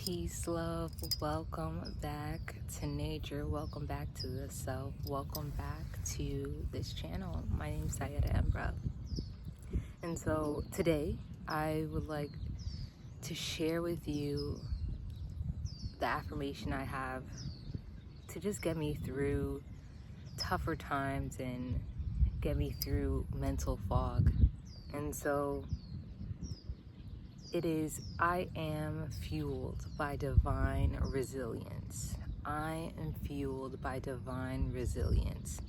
Peace, love, welcome back to nature, welcome back to the self, welcome back to this channel. My name is Saira Embra. And so today I would like to share with you the affirmation I have to just get me through tougher times and get me through mental fog. And so it is, I am fueled by divine resilience. I am fueled by divine resilience.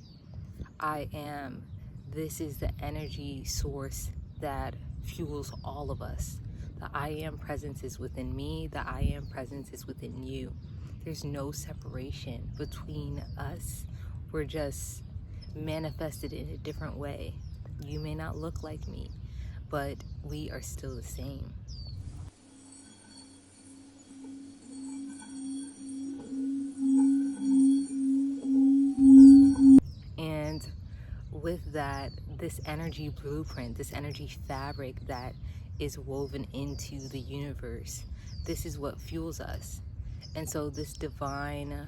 I am. This is the energy source that fuels all of us. The I am presence is within me. The I am presence is within you. There's no separation between us. We're just manifested in a different way. You may not look like me, but we are still the same. And with that, this energy blueprint, this energy fabric that is woven into the universe, this is what fuels us. And so this divine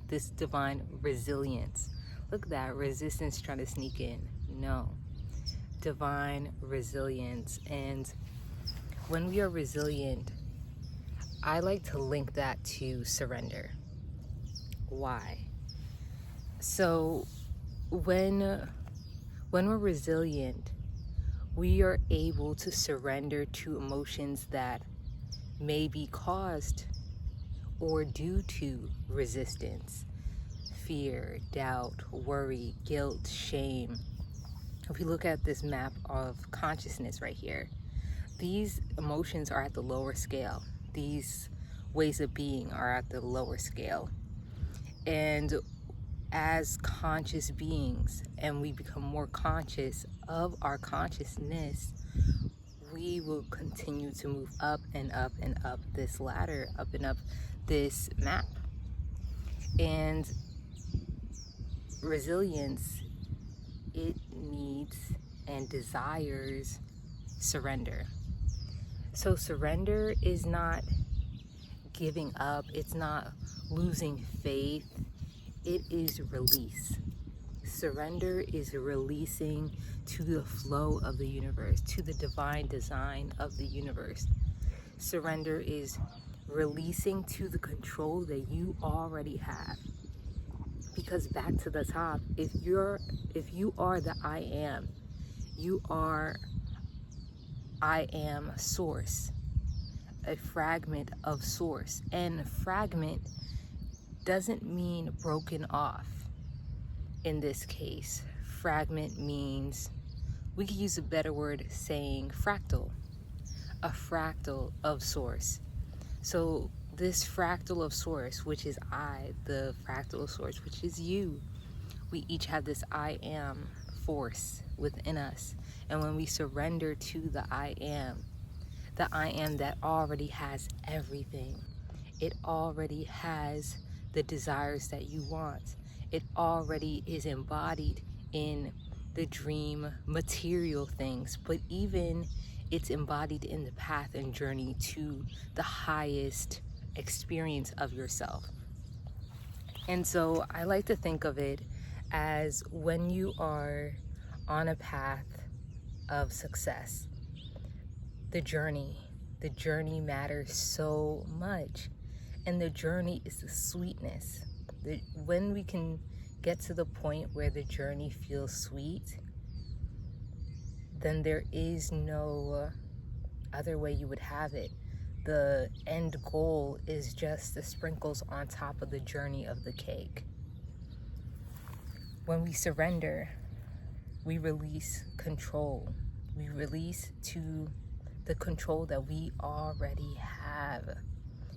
this divine resilience, look at that, resistance trying to sneak in. No, divine resilience. And when we are resilient, I like to link that to surrender. Why? So when we're resilient, we are able to surrender to emotions that may be caused or due to resistance, fear, doubt, worry, guilt, shame. If we look at this map of consciousness right here, these emotions are at the lower scale. These ways of being are at the lower scale. And as conscious beings, and we become more conscious of our consciousness, we will continue to move up and up and up this ladder, up and up this map. And resilience, it needs and desires surrender. So surrender is not giving up, it's not losing faith, it is release. Surrender is releasing to the flow of the universe, to the divine design of the universe. Surrender is releasing to the control that you already have. Because back to the top, if you are the I am, you are I am source, a fragment of source. And fragment doesn't mean broken off. In this case, fragment means, we could use a better word saying fractal, a fractal of source. So this fractal of source, which is I, the fractal of source, which is you, we each have this I am force within us. And when we surrender to the I am that already has everything, it already has the desires that you want. It already is embodied in the dream material things, but even it's embodied in the path and journey to the highest experience of yourself. And so I like to think of it as when you are on a path of success, the journey matters so much. And the journey is the sweetness. When we can get to the point where the journey feels sweet, then there is no other way you would have it. The end goal is just the sprinkles on top of the journey of the cake. When we surrender, we release control. We release to the control that we already have.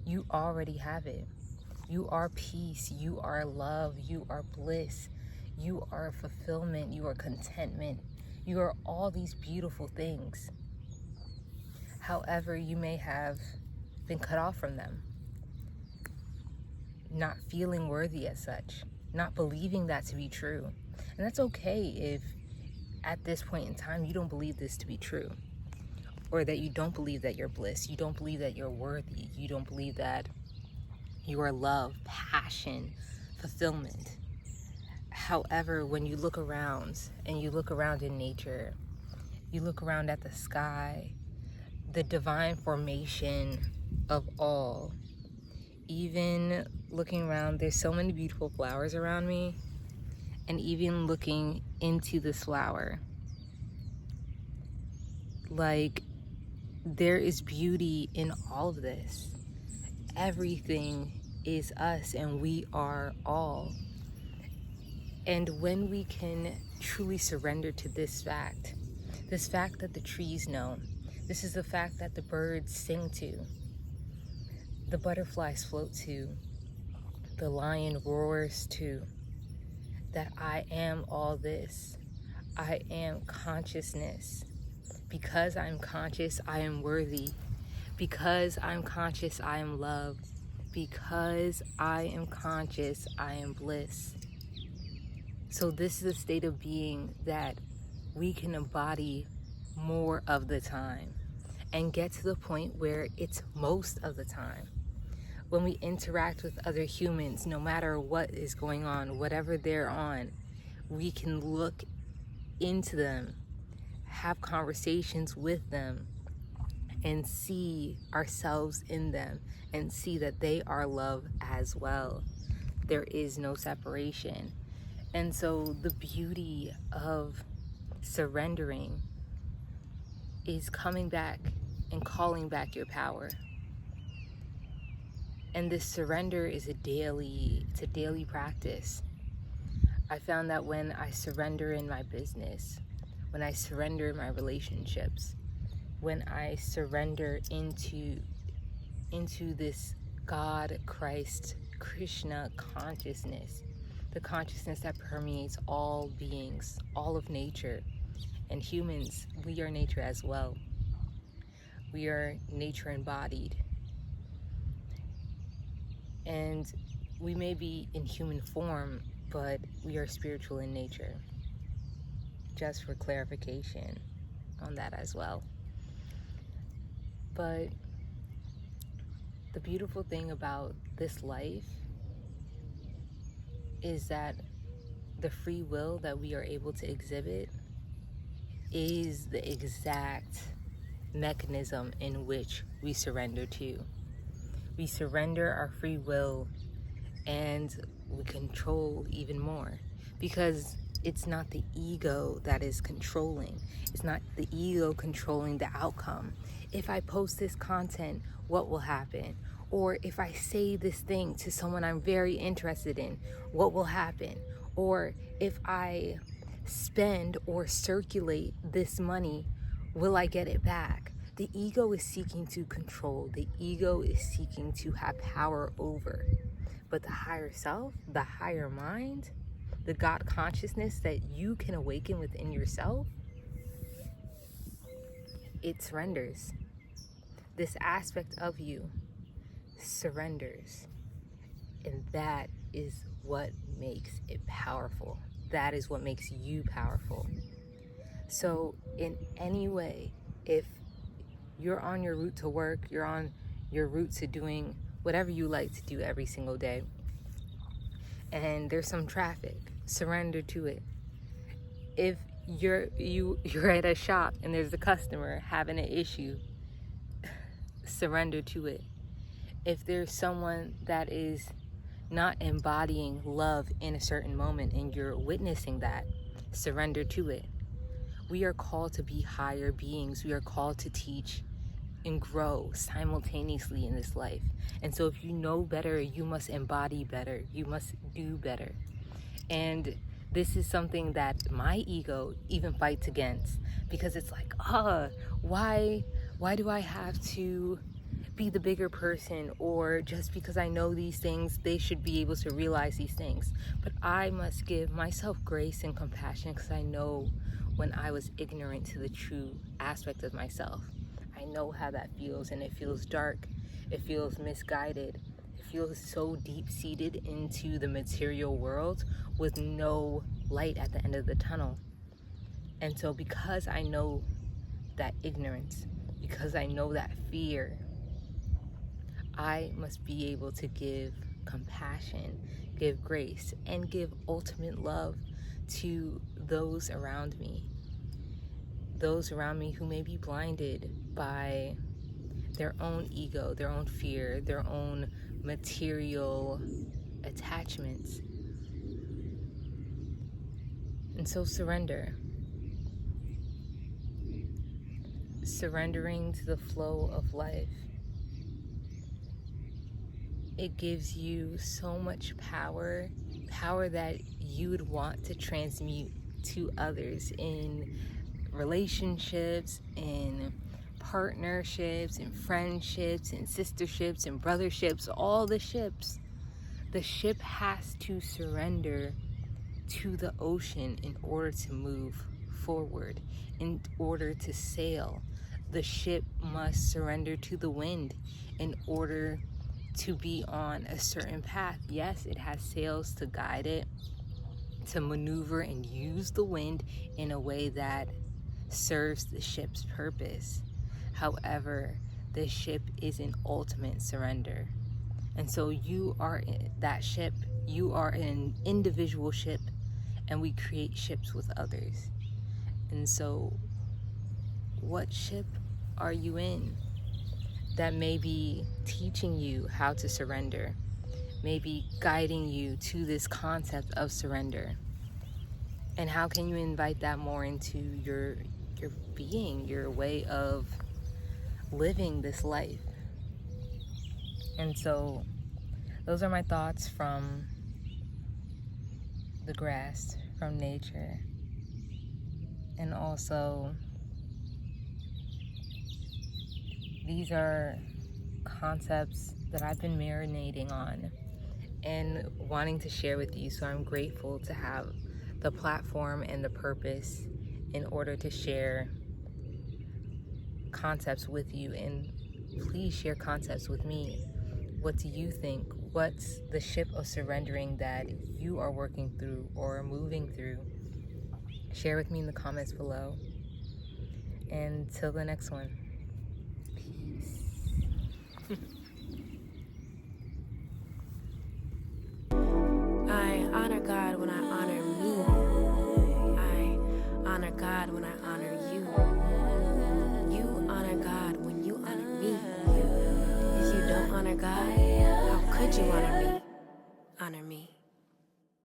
You already have it. You are peace, you are love, you are bliss, you are fulfillment, you are contentment, you are all these beautiful things. However, you may have been cut off from them, not feeling worthy as such, not believing that to be true. And that's okay if at this point in time you don't believe this to be true. or that you don't believe that you're bliss, you don't believe that you're worthy, you don't believe that you are love, passion, fulfillment. However, when you look around and you look around in nature, you look around at the sky, the divine formation of all, even looking around, there's so many beautiful flowers around me, and even looking into this flower, like, there is beauty in all of this. Everything is us, and we are all. And when we can truly surrender to this fact that the trees know, this is the fact that the birds sing to, the butterflies float to, the lion roars to, that I am all this. I am consciousness. Because I'm conscious, I am worthy. Because I'm conscious, I am love. Because I am conscious, I am bliss. So this is a state of being that we can embody more of the time and get to the point where it's most of the time. When we interact with other humans, no matter what is going on, whatever they're on, we can look into them, have conversations with them, and see ourselves in them, and see that they are love as well. There is no separation. And so the beauty of surrendering is coming back and calling back your power. And this surrender is a daily practice. I found that when I surrender in my business, when I surrender in my relationships, when I surrender into this God, Christ, Krishna consciousness, the consciousness that permeates all beings, all of nature, and humans, we are nature as well. We are nature embodied. And we may be in human form, but we are spiritual in nature. Just for clarification on that as well. But the beautiful thing about this life is that the free will that we are able to exhibit is the exact mechanism in which we surrender to. We surrender our free will and we control even more, because it's not the ego that is controlling. It's not the ego controlling the outcome. If I post this content, what will happen? Or if I say this thing to someone I'm very interested in, what will happen? Or if I spend or circulate this money, will I get it back? The ego is seeking to control. The ego is seeking to have power over. But the higher self, the higher mind, the God consciousness that you can awaken within yourself, it surrenders. This aspect of you surrenders. And that is what makes it powerful. That is what makes you powerful. So in any way, if you're on your route to work, you're on your route to doing whatever you like to do every single day, and there's some traffic, surrender to it. If you're at a shop and there's a customer having an issue, surrender to it. If there's someone that is not embodying love in a certain moment and you're witnessing that, surrender to it. We are called to be higher beings. We are called to teach and grow simultaneously in this life. And so if you know better, you must embody better. You must do better. And this is something that my ego even fights against, because it's like, why do I have to be the bigger person? Or just because I know these things, they should be able to realize these things. But I must give myself grace and compassion, because I know when I was ignorant to the true aspect of myself. I know how that feels, and it feels dark. It feels misguided. It feels so deep-seated into the material world with no light at the end of the tunnel. And so because I know that ignorance, because I know that fear, I must be able to give compassion, give grace, and give ultimate love to those around me. Those around me who may be blinded by their own ego, their own fear, their own material attachments. And so surrender. Surrendering to the flow of life. It gives you so much power that you would want to transmute to others in relationships, in partnerships, in friendships, in sisterships, in brotherships, all the ships. The ship has to surrender to the ocean in order to move forward, in order to sail. The ship must surrender to the wind in order to be on a certain path. Yes, it has sails to guide it, to maneuver and use the wind in a way that serves the ship's purpose. However, the ship is in ultimate surrender. And so you are that ship, you are an individual ship, and we create ships with others. And so what ship are you in that may be teaching you how to surrender, maybe guiding you to this concept of surrender? And how can you invite that more into your being, your way of living this life? And so those are my thoughts from the grass, from nature, and also these are concepts that I've been marinating on and wanting to share with you. So I'm grateful to have the platform and the purpose in order to share concepts with you. And please share concepts with me. What do you think? What's the ship of surrendering that you are working through or moving through? Share with me in the comments below. And till the next one, peace. I honor God when I honor me. I honor God when I honor you. You honor God when you honor me. If you don't honor God, how could you honor me?